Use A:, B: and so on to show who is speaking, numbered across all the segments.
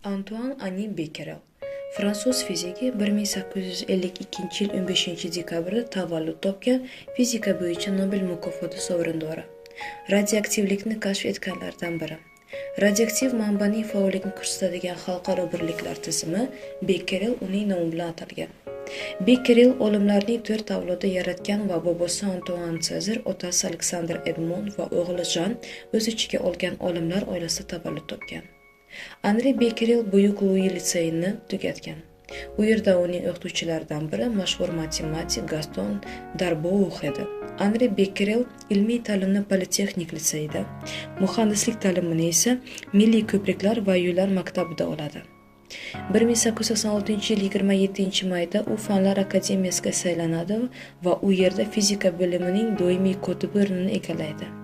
A: Antoine-Henri Becquerel, fransuz fiziki, 1852 yil 15-dekabrda tavallud topgan, fizika bo'yicha Nobel mukofoti sovrindori. Radioaktivlikni kashf etganlardan biri. Radioaktiv manbaning faollikni ko'rsatadigan xalqaro birliklar tizimi Becquerel uning nomi bilan atalgan. Becquerel olimlarning 4 avlodi yaratgan va bobosi Antoine Cezar, otasi Alexandre Edmond va o'g'li Jean o'z ichiga olgan olimlar oilasida tavallud topgan. Henri Becquerel Buyuk Louis litseyini tugatgan. U yerda uning o'qituvchilaridan biri mashhur matematik Gaston Darboux edi. Henri Becquerel ilmiy ta'limni Politexnik litseyida, muhandislik ta'limini esa Milliy ko'priklar va yo'llar maktabida oladi. 1886 yil 27-mayda u Fanlar akademiyasiga saylanadi va u yerda fizika bo'limining doimiy kotibi o'rnini egallaydi.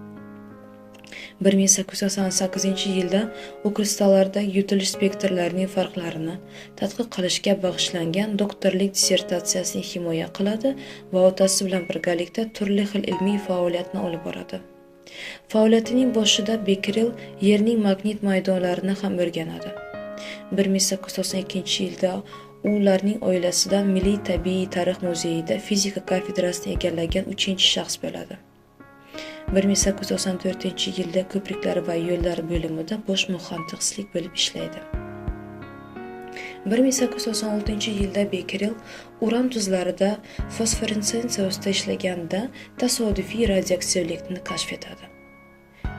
A: 1888 yilda u kristallardagi yutilish spektrlarining farqlarini tadqiq qilishga bag'ishlangan doktorlik dissertatsiyasini himoya qiladi va otasi bilan birgalikda turli xil ilmiy faoliyatni olib boradi. Faoliyatining boshida Becquerel Yerning magnit maydonlarini ham o'rganadi. 1892 yilda u ularning oilasidan Milliy tabiiy tarix muzeyida fizika kafedrasini egallagan 3-shaxs bo'ladi. 1894 yilda ko'priklar va yo'llar bo'limida bosh muhandislik bo'lib ishlaydi. 1896 yilda Becquerel uran tuzlarida fosforensensiya ustida ishlaganda tasodifiy radioaktivlikni kashf etadi.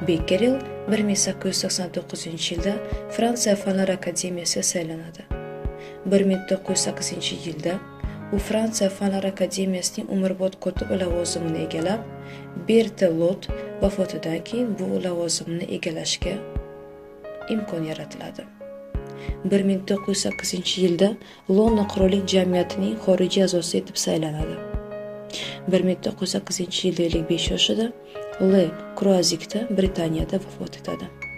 A: Becquerel 1889 yilda Fransiya Fanlar akademiyasiga saylanadi. 1908 yilda u Fransiya Fanlar akademiyasining umrbod kotibi lavozimini egallab, Berthelot vafotidan keyin bu lavozimni egallashga imkon yaratiladi. 1908 yilda London qirollik jamiyatining xorijiy a'zosi etib saylanadi. 1908 yilda 55 yoshida Le Croisière'da Britaniyada vafot etadi.